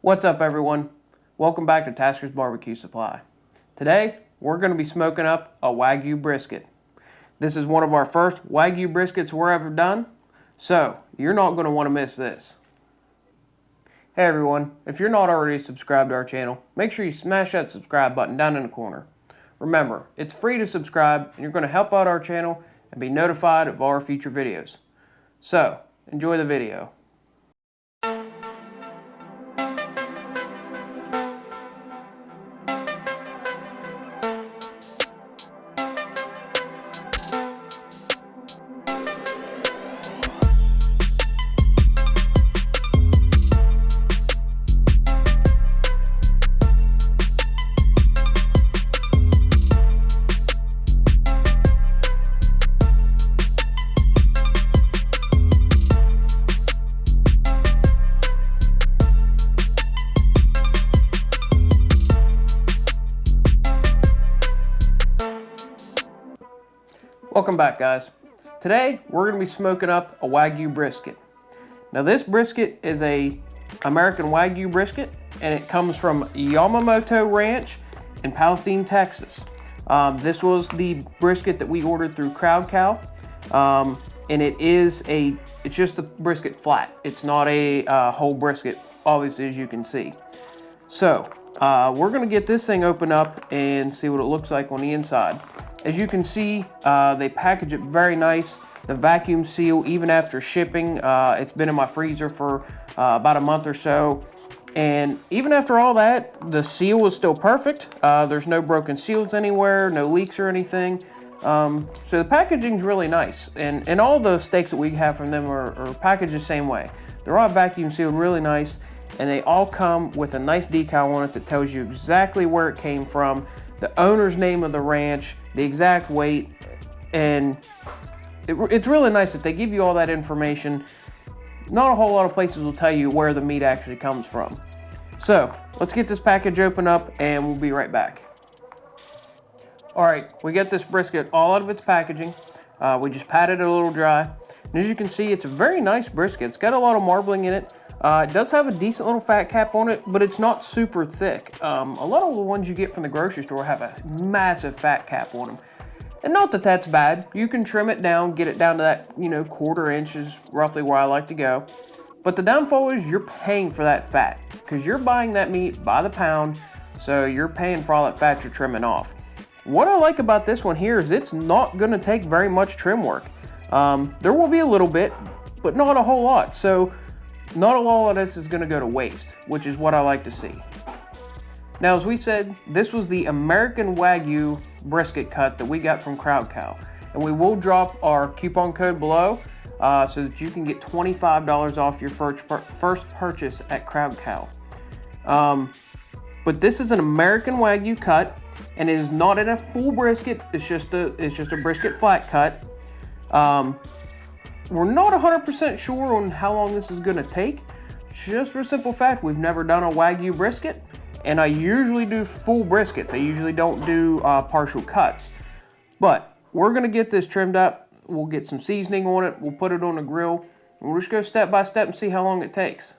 What's up, everyone? Welcome back to Tasker's Barbecue Supply. Today, we're going to be smoking up a Wagyu brisket. This is one of our first Wagyu briskets we're ever done, so you're not going to want to miss this. Hey everyone, if you're not already subscribed to our channel, make sure you smash that subscribe button down in the corner. Remember, it's free to subscribe and you're going to help out our channel and be notified of our future videos. So, enjoy the video. Welcome back, guys. Today we're going to be smoking up a Wagyu brisket. Now this brisket is a American Wagyu brisket and it comes from Yamamoto Ranch in Palestine, Texas. This was the brisket that we ordered through Crowd Cow, and it's just a brisket flat. It's not a whole brisket, obviously, as you can see. So we're going to get this thing open up and see what it looks like on the inside. As you can see, they package it very nice. The vacuum seal, even after shipping, it's been in my freezer for about a month or so. And even after all that, the seal is still perfect. There's no broken seals anywhere, no leaks or anything. So the packaging's really nice. And all those steaks that we have from them are packaged the same way. They're all vacuum sealed really nice. And they all come with a nice decal on it that tells you exactly where it came from, the owner's name of the ranch, the exact weight, and it's really nice that they give you all that information. Not a whole lot of places will tell you where the meat actually comes from. So let's get this package open up and we'll be right back. Alright, we got this brisket all out of its packaging. We just patted it a little dry. And as you can see, it's a very nice brisket. It's got a lot of marbling in it. It does have a decent little fat cap on it, but it's not super thick. A lot of the ones you get from the grocery store have a massive fat cap on them. And not that that's bad. You can trim it down, get it down to that, quarter inch is roughly where I like to go. But the downfall is you're paying for that fat because you're buying that meat by the pound, so you're paying for all that fat you're trimming off. What I like about this one here is it's not going to take very much trim work. There will be a little bit, but not a whole lot. So not a lot of this is going to go to waste, which is what I like to see. Now, as we said, this was the American Wagyu brisket cut that we got from Crowd Cow. And we will drop our coupon code below so that you can get $25 off your first purchase at Crowd Cow. But this is an American Wagyu cut, and it is not in a full brisket. It's just a brisket flat cut. We're not 100% sure on how long this is going to take, just for a simple fact, we've never done a Wagyu brisket, and I usually do full briskets. I usually don't do partial cuts. But we're going to get this trimmed up, we'll get some seasoning on it, we'll put it on the grill, and we'll just go step by step and see how long it takes.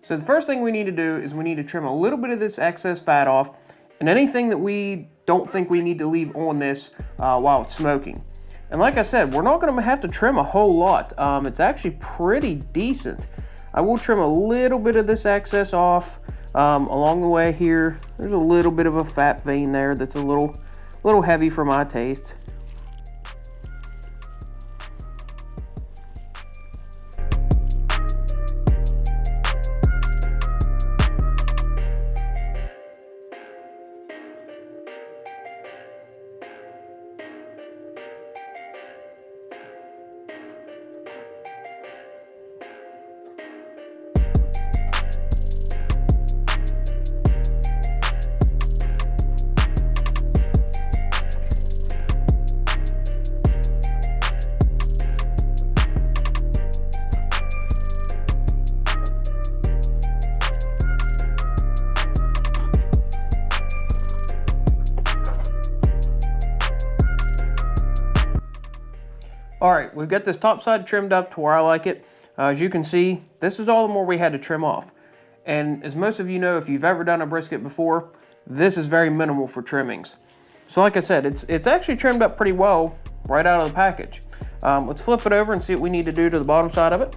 So the first thing we need to do is we need to trim a little bit of this excess fat off, and anything that we don't think we need to leave on this while it's smoking. And like I said, we're not going to have to trim a whole lot. It's actually pretty decent. I will trim a little bit of this excess off along the way here. There's a little bit of a fat vein there that's a little heavy for my taste. All right, we've got this top side trimmed up to where I like it. As you can see, this is all the more we had to trim off. And as most of you know, if you've ever done a brisket before, this is very minimal for trimmings. So like I said, it's actually trimmed up pretty well right out of the package. Let's flip it over and see what we need to do to the bottom side of it.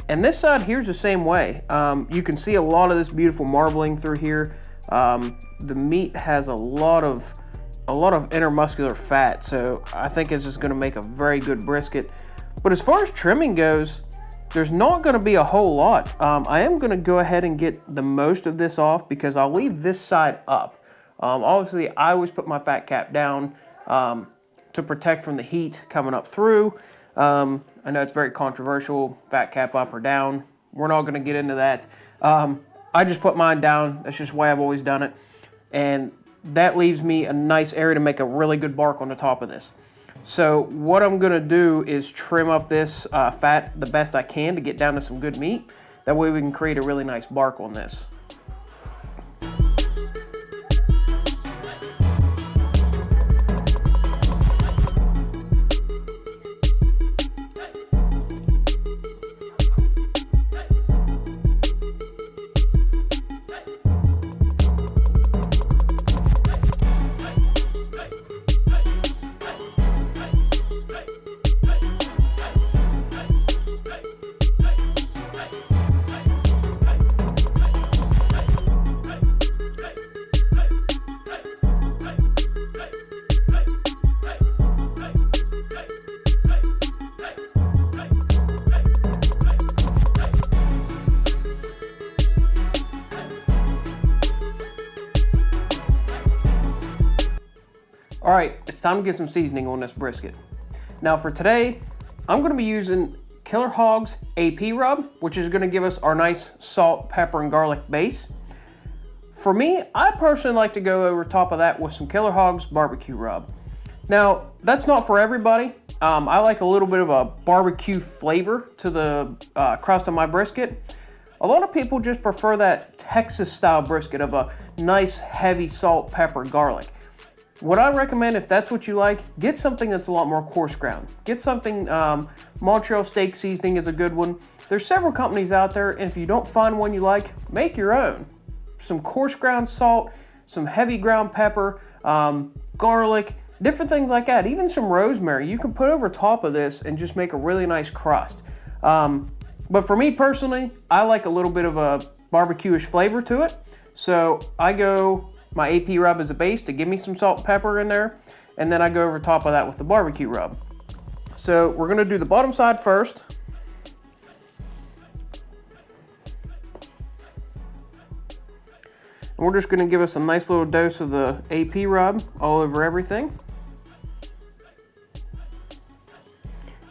And this side here's the same way. You can see a lot of this beautiful marbling through here. The meat has a lot of intermuscular fat, so I think this is going to make a very good brisket. But as far as trimming goes, there's not going to be a whole lot. I am going to go ahead and get the most of this off because I'll leave this side up. Obviously, I always put my fat cap down to protect from the heat coming up through. I know it's very controversial, fat cap up or down. We're not going to get into that. I just put mine down. That's just the way I've always done it. And that leaves me a nice area to make a really good bark on the top of this. So what I'm going to do is trim up this fat the best I can to get down to some good meat. That way we can create a really nice bark on this. All right, it's time to get some seasoning on this brisket. Now for today, I'm going to be using Killer Hog's AP rub, which is going to give us our nice salt, pepper, and garlic base. For me, I personally like to go over top of that with some Killer Hog's barbecue rub. Now, that's not for everybody. I like a little bit of a barbecue flavor to the crust of my brisket. A lot of people just prefer that Texas style brisket of a nice heavy salt, pepper, garlic. What I recommend, if that's what you like, get something that's a lot more coarse ground. Get something, Montreal steak seasoning is a good one. There's several companies out there, and if you don't find one you like, make your own. Some coarse ground salt, some heavy ground pepper, garlic, different things like that. Even some rosemary you can put over top of this and just make a really nice crust. But for me personally, I like a little bit of a barbecue-ish flavor to it. So I go my AP rub as a base to give me some salt and pepper in there, and then I go over top of that with the barbecue rub. So we're going to do the bottom side first. And we're just going to give us a nice little dose of the AP rub all over everything.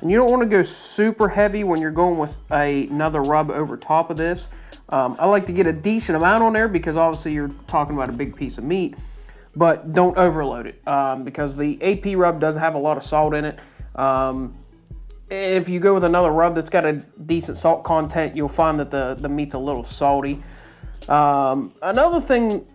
And you don't want to go super heavy when you're going with another rub over top of this. I like to get a decent amount on there because obviously you're talking about a big piece of meat, but don't overload it because the AP rub does have a lot of salt in it. If you go with another rub that's got a decent salt content, you'll find that the meat's a little salty. Another thing,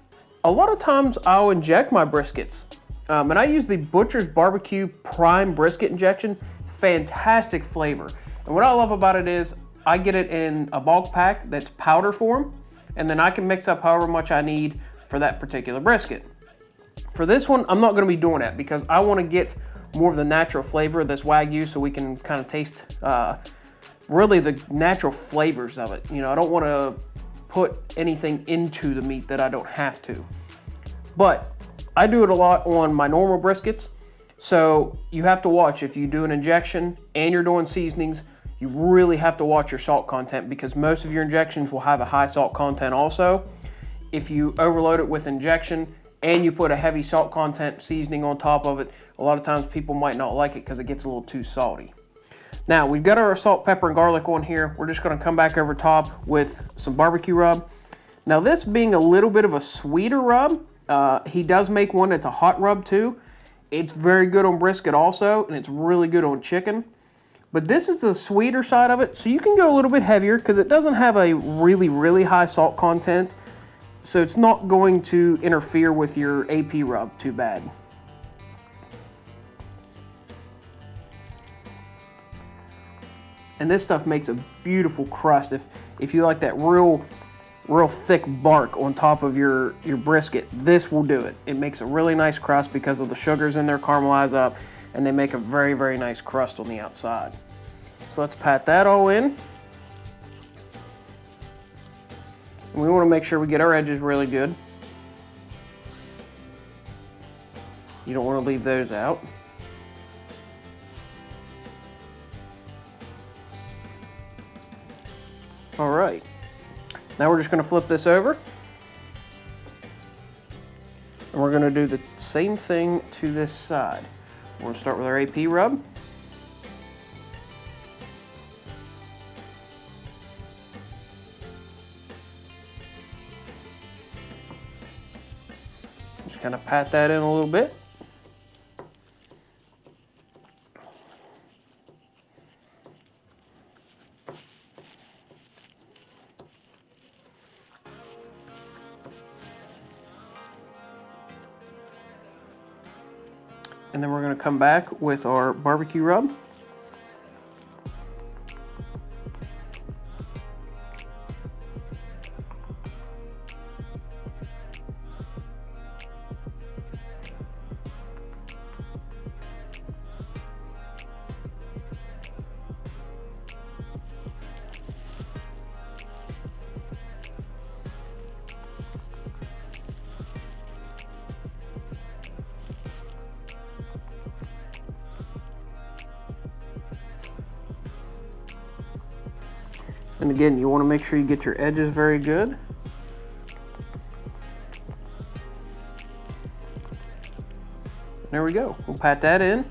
a lot of times I'll inject my briskets, and I use the Butcher's Barbecue Prime Brisket Injection. Fantastic flavor. And what I love about it is I get it in a bulk pack that's powder form, and then I can mix up however much I need for that particular brisket. For this one, I'm not going to be doing that because I want to get more of the natural flavor of this Wagyu so we can kind of taste really the natural flavors of it. You know, I don't want to put anything into the meat that I don't have to. But I do it a lot on my normal briskets, so you have to watch if you do an injection and you're doing seasonings. You really have to watch your salt content because most of your injections will have a high salt content also. If you overload it with injection and you put a heavy salt content seasoning on top of it, a lot of times people might not like it because it gets a little too salty. Now we've got our salt, pepper, and garlic on here. We're just going to come back over top with some barbecue rub. Now this being a little bit of a sweeter rub, he does make one that's a hot rub too. It's very good on brisket also, and it's really good on chicken. But this is the sweeter side of it, so you can go a little bit heavier because it doesn't have a really, really high salt content. So it's not going to interfere with your AP rub too bad. And this stuff makes a beautiful crust. if you like that real thick bark on top of your brisket, this will do it. It makes a really nice crust because of the sugars in there caramelize up, and they make a very, very nice crust on the outside. So let's pat that all in. And we want to make sure we get our edges really good. You don't want to leave those out. All right. Now we're just going to flip this over. And we're going to do the same thing to this side. We're going to start with our AP rub. Just kind of pat that in a little bit. And then we're going to come back with our barbecue rub. And again, you want to make sure you get your edges very good. There we go. We'll pat that in.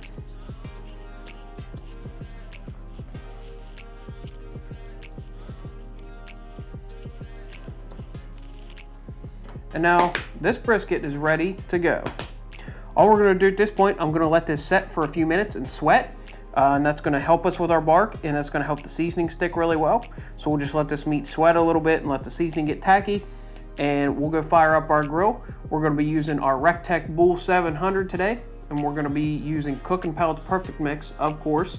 And now this brisket is ready to go. All we're going to do at this point, I'm going to let this set for a few minutes and sweat. And that's going to help us with our bark, and that's going to help the seasoning stick really well. So we'll just let this meat sweat a little bit and let the seasoning get tacky, and we'll go fire up our grill. We're going to be using our rectec Bull 700 today, and we're going to be using Cooking Pellets Perfect Mix, of course,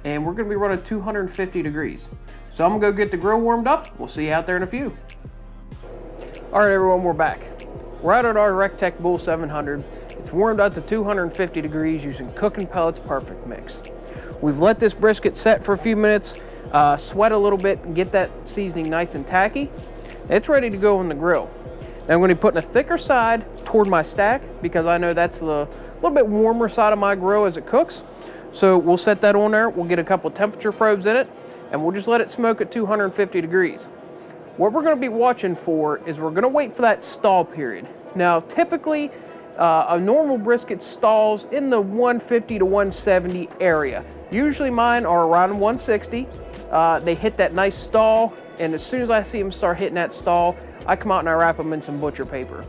and we're going to be running 250 degrees. So I'm going to go get the grill warmed up. We'll see you out there in a few. All right, everyone, we're back. We're out at our rectec Bull 700. It's warmed up to 250 degrees using Cooking Pellets Perfect Mix. We've let this brisket set for a few minutes, sweat a little bit, and get that seasoning nice and tacky. It's ready to go on the grill. Now I'm going to be putting a thicker side toward my stack because I know that's the little bit warmer side of my grill as it cooks. So we'll set that on there. We'll get a couple temperature probes in it, and we'll just let it smoke at 250 degrees. What we're going to be watching for is we're going to wait for that stall period. Now, typically, a normal brisket stalls in the 150 to 170 area. Usually mine are around 160. They hit that nice stall, and as soon as I see them start hitting that stall, I come out and I wrap them in some butcher paper.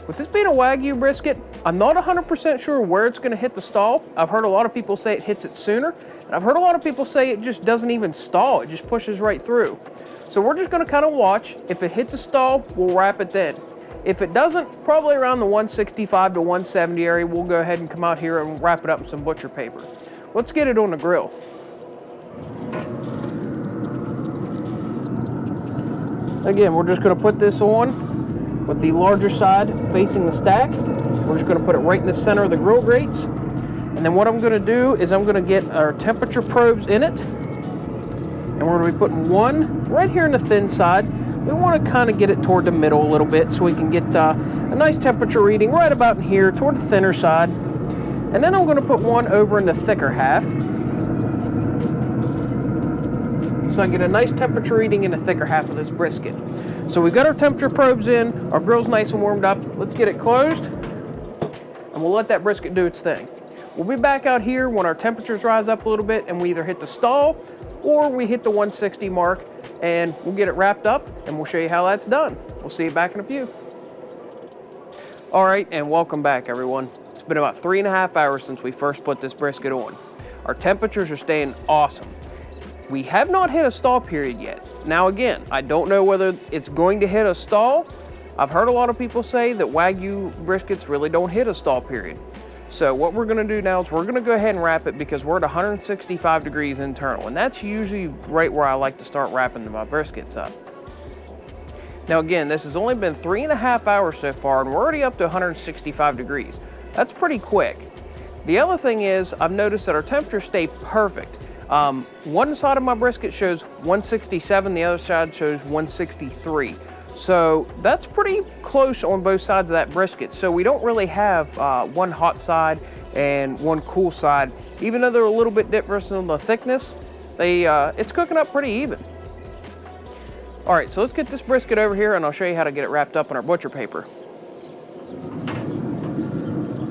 With this being a Wagyu brisket, I'm not 100% sure where it's going to hit the stall. I've heard a lot of people say it hits it sooner, and I've heard a lot of people say it just doesn't even stall. It just pushes right through. So we're just going to kind of watch. If it hits a stall, we'll wrap it then. If it doesn't, probably around the 165 to 170 area, we'll go ahead and come out here and wrap it up in some butcher paper. Let's get it on the grill. Again, we're just going to put this on with the larger side facing the stack. We're just going to put it right in the center of the grill grates. And then what I'm going to do is I'm going to get our temperature probes in it. And we're going to be putting one right here in the thin side. We want to kind of get it toward the middle a little bit so we can get a nice temperature reading right about in here toward the thinner side. And then I'm going to put one over in the thicker half. So I get a nice temperature reading in the thicker half of this brisket. So we've got our temperature probes in, our grill's nice and warmed up. Let's get it closed, and we'll let that brisket do its thing. We'll be back out here when our temperatures rise up a little bit and we either hit the stall or we hit the 160 mark, and we'll get it wrapped up and we'll show you how that's done. We'll see you back in a few. All right, and welcome back, everyone. It's been about 3.5 hours since we first put this brisket on. Our temperatures are staying awesome. We have not hit a stall period yet. Now again, I don't know whether it's going to hit a stall. I've heard a lot of people say that Wagyu briskets really don't hit a stall period. So what we're going to do now is we're going to go ahead and wrap it because we're at 165 degrees internal, and that's usually right where I like to start wrapping my briskets up. Now again, this has only been 3.5 hours so far, and we're already up to 165 degrees. That's pretty quick. The other thing is, I've noticed that our temperatures stay perfect. One side of my brisket shows 167, the other side shows 163. So that's pretty close on both sides of that brisket. So we don't really have one hot side and one cool side. Even though they're a little bit different in the thickness, it's cooking up pretty even. All right, so let's get this brisket over here and I'll show you how to get it wrapped up in our butcher paper.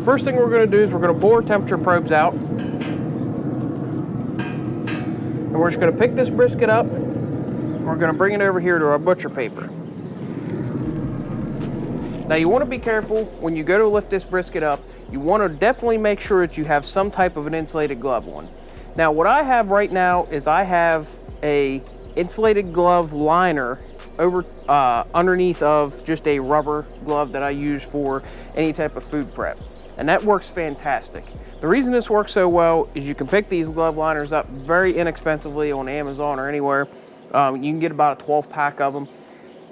First thing we're gonna do is we're gonna pull our temperature probes out. And we're just gonna pick this brisket up and we're gonna bring it over here to our butcher paper. Now you wanna be careful when you go to lift this brisket up. You wanna definitely make sure that you have some type of an insulated glove on. Now what I have right now is I have a insulated glove liner over underneath of just a rubber glove that I use for any type of food prep. And that works fantastic. The reason this works so well is you can pick these glove liners up very inexpensively on Amazon or anywhere. You can get about a 12 pack of them.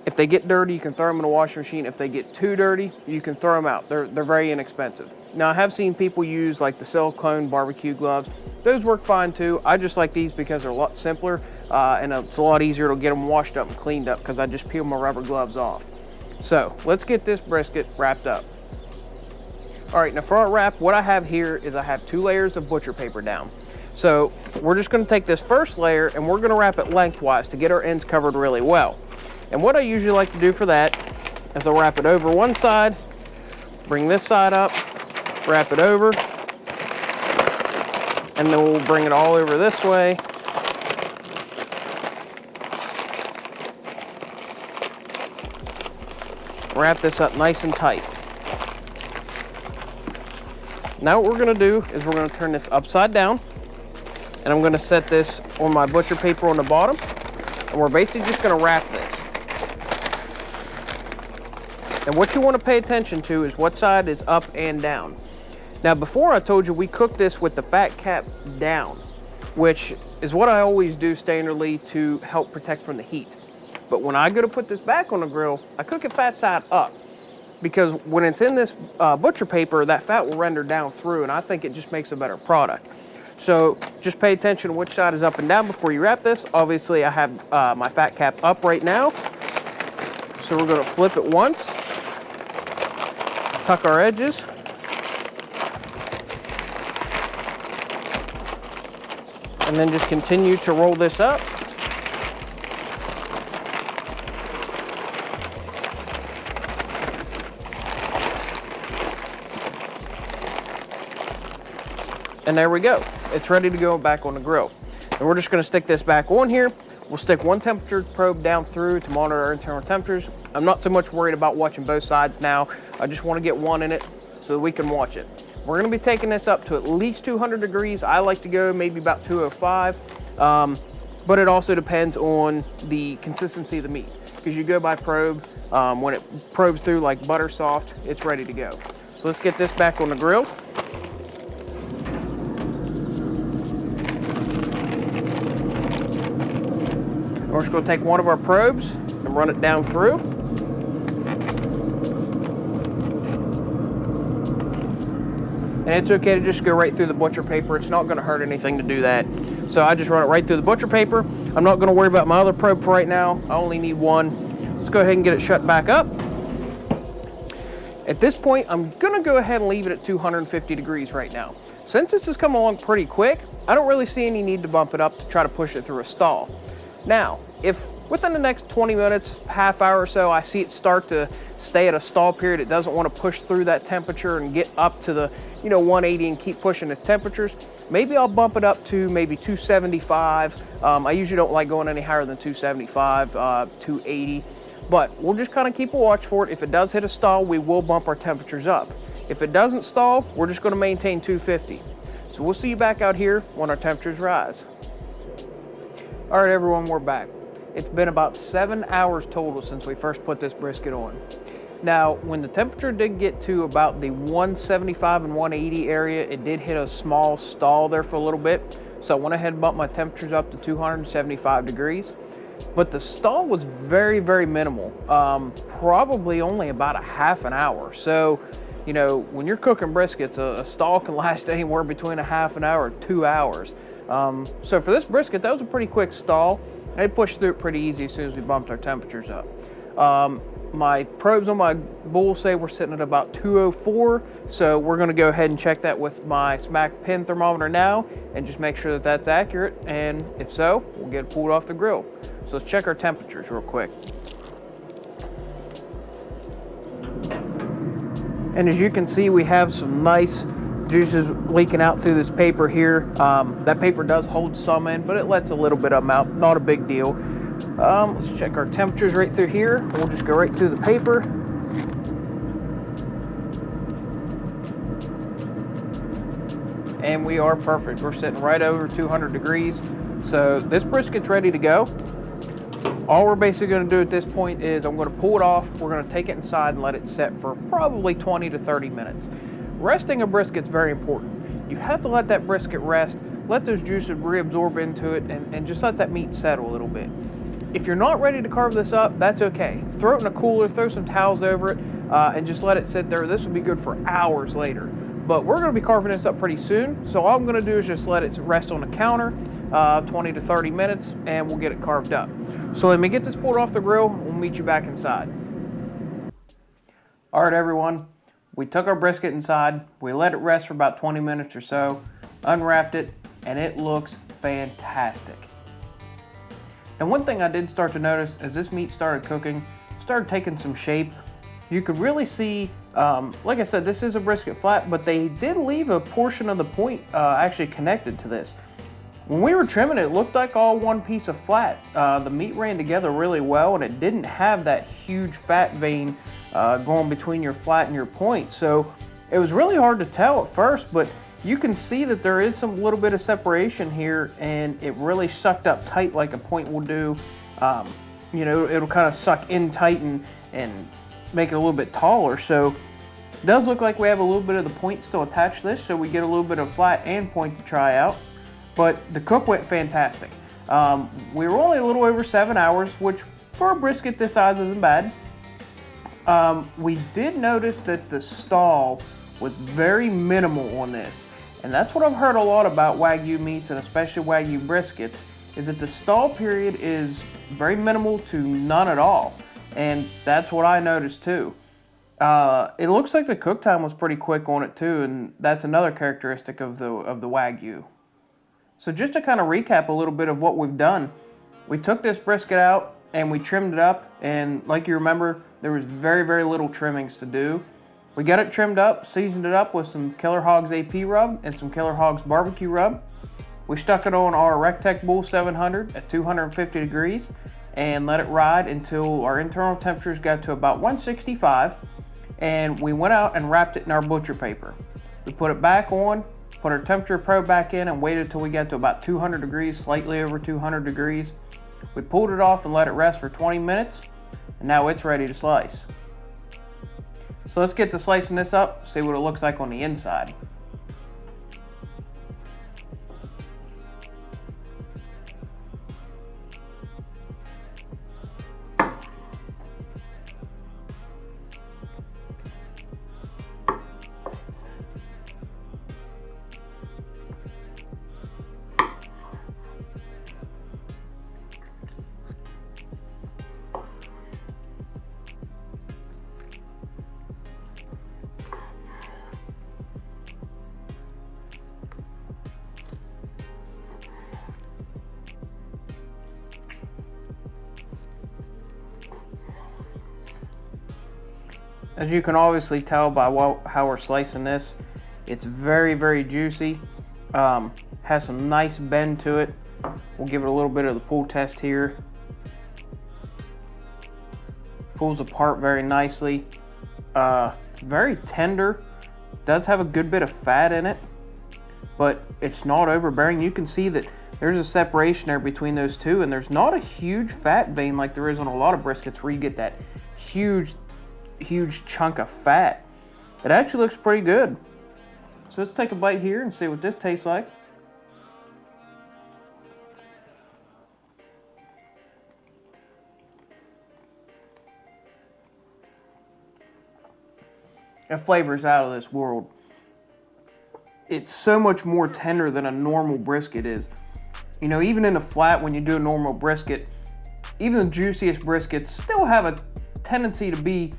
If they get dirty, you can throw them in the washing machine. If they get too dirty, you can throw them out. They're very inexpensive. Now I have seen people use like the silicone barbecue gloves. Those work fine too. I just like these because they're a lot simpler and it's a lot easier to get them washed up and cleaned up because I just peel my rubber gloves off. So let's get this brisket wrapped up. All right, now for our wrap, what I have here is I have 2 layers of butcher paper down. So we're just gonna take this first layer and we're gonna wrap it lengthwise to get our ends covered really well. And what I usually like to do for that is I'll wrap it over one side, bring this side up, wrap it over, and then we'll bring it all over this way. Wrap this up nice and tight. Now what we're gonna do is we're gonna turn this upside down, and I'm gonna set this on my butcher paper on the bottom, and we're basically just gonna wrap this. And what you wanna pay attention to is what side is up and down. Now before I told you we cooked this with the fat cap down, which is what I always do standardly to help protect from the heat. But when I go to put this back on the grill, I cook it fat side up. Because when it's in this butcher paper, that fat will render down through, and I think it just makes a better product. So just pay attention to which side is up and down before you wrap this. Obviously I have my fat cap up right now. So we're gonna flip it once, tuck our edges, and then just continue to roll this up. And there we go. It's ready to go back on the grill. And we're just gonna stick this back on here. We'll stick one temperature probe down through to monitor our internal temperatures. I'm not so much worried about watching both sides now. I just wanna get one in it so that we can watch it. We're gonna be taking this up to at least 200 degrees. I like to go maybe about 205, but it also depends on the consistency of the meat. Because you go by probe, when it probes through like butter soft, it's ready to go. So let's get this back on the grill. We're just going to take one of our probes and run it down through. And it's okay to just go right through the butcher paper. It's not going to hurt anything to do that. So I just run it right through the butcher paper. I'm not going to worry about my other probe for right now. I only need one. Let's go ahead and get it shut back up. At this point, I'm going to go ahead and leave it at 250 degrees right now. Since this has come along pretty quick, I don't really see any need to bump it up to try to push it through a stall. Now, if within the next 20 minutes, half hour or so, I see it start to stay at a stall period, it doesn't want to push through that temperature and get up to the 180 and keep pushing its temperatures, maybe I'll bump it up to maybe 275. I usually don't like going any higher than 275, 280, but we'll just kind of keep a watch for it. If it does hit a stall, we will bump our temperatures up. If it doesn't stall, we're just going to maintain 250. So we'll see you back out here when our temperatures rise. All right, everyone, we're back. It's been about 7 hours total since we first put this brisket on. Now, when the temperature did get to about the 175 and 180 area, it did hit a small stall there for a little bit. So I went ahead and bumped my temperatures up to 275 degrees. but the stall was very, very minimal. Probably only about a half an hour. So, you know, when you're cooking briskets, a stall can last anywhere between a half an hour and 2 hours. So for this brisket, that was a pretty quick stall. I pushed through it pretty easy as soon as we bumped our temperatures up. My probes on my bull say we're sitting at about 204, so we're going to go ahead and check that with my smack pin thermometer now and just make sure that that's accurate, and if so, we'll get it pulled off the grill. So let's check our temperatures real quick. And as you can see, we have some nice juices leaking out through this paper here. That paper does hold some in, but it lets a little bit of them out, not a big deal. Let's check our temperatures right through here. We'll just go right through the paper. And we are perfect. We're sitting right over 200 degrees. So this brisket's ready to go. All we're basically going to do at this point is I'm going to pull it off. We're going to take it inside and let it set for probably 20 to 30 minutes. Resting a brisket's very important. You have to let that brisket rest, let those juices reabsorb into it, and just let that meat settle a little bit. If you're not ready to carve this up, that's okay. Throw it in a cooler, throw some towels over it, and just let it sit there. This will be good for hours later. But we're going to be carving this up pretty soon, so all I'm going to do is just let it rest on the counter 20 to 30 minutes, and we'll get it carved up. So let me get this pulled off the grill. We'll meet you back inside. All right, everyone. We took our brisket inside. We let it rest for about 20 minutes or so, unwrapped it, and it looks fantastic. And one thing I did start to notice as this meat started cooking, started taking some shape. You could really see, like I said, this is a brisket flat, but they did leave a portion of the point actually connected to this. When we were trimming it, it looked like all one piece of flat. The meat ran together really well, and it didn't have that huge fat vein going between your flat and your point. So it was really hard to tell at first, but you can see that there is some little bit of separation here, and it really sucked up tight like a point will do. You know, it'll kind of suck in tight and make it a little bit taller. So it does look like we have a little bit of the point still attached to this, so we get a little bit of flat and point to try out. But the cook went fantastic. We were only a little over 7 hours, which for a brisket this size isn't bad. We did notice that the stall was very minimal on this. And that's what I've heard a lot about Wagyu meats, and especially Wagyu briskets, is that the stall period is very minimal to none at all. And that's what I noticed too. It looks like the cook time was pretty quick on it too, and that's another characteristic of the Wagyu. So just to kind of recap a little bit of what we've done, we took this brisket out and we trimmed it up, and like you remember, there was very, very little trimmings to do. We got it trimmed up, seasoned it up with some Killer Hogs AP rub and some Killer Hogs barbecue rub. We stuck it on our rectec Bull 700 at 250 degrees and let it ride until our internal temperatures got to about 165, and we went out and wrapped it in our butcher paper. We put it back on, put our temperature probe back in, and waited till we got to about 200 degrees, slightly over 200 degrees. We pulled it off and let it rest for 20 minutes, and now it's ready to slice. So let's get to slicing this up, see what it looks like on the inside. As you can obviously tell by how we're slicing this, it's very, very juicy. Has some nice bend to it. We'll give it a little bit of the pull test here. Pulls apart very nicely. It's very tender. Does have a good bit of fat in it, but it's not overbearing. You can see that there's a separation there between those two, and there's not a huge fat vein like there is on a lot of briskets where you get that huge chunk of fat. It actually looks pretty good. So let's take a bite here and see what this tastes like. The flavor's out of this world. It's so much more tender than a normal brisket is. You know, even in a flat, when you do a normal brisket, even the juiciest briskets still have a tendency to be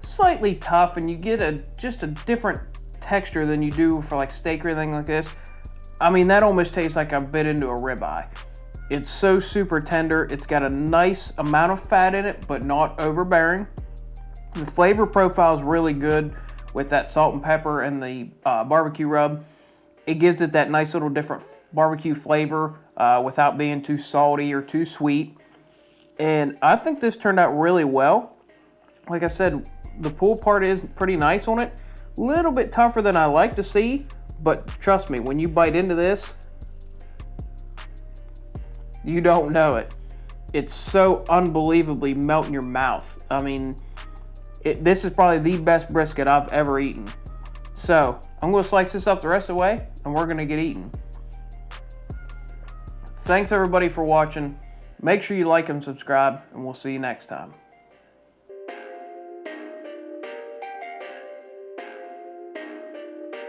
slightly tough, and you get just a different texture than you do for like steak or anything like this. I mean, that almost tastes like I bit into a ribeye. It's so super tender. It's got a nice amount of fat in it, but not overbearing. The flavor profile is really good with that salt and pepper and the barbecue rub. It gives it that nice little different barbecue flavor without being too salty or too sweet. And I think this turned out really well. Like I said, the pull part is pretty nice on it. A little bit tougher than I like to see, but trust me, when you bite into this, you don't know it. It's so unbelievably melt in your mouth. I mean, this is probably the best brisket I've ever eaten. So, I'm going to slice this up the rest of the way, and we're going to get eating. Thanks everybody for watching. Make sure you like and subscribe, and we'll see you next time.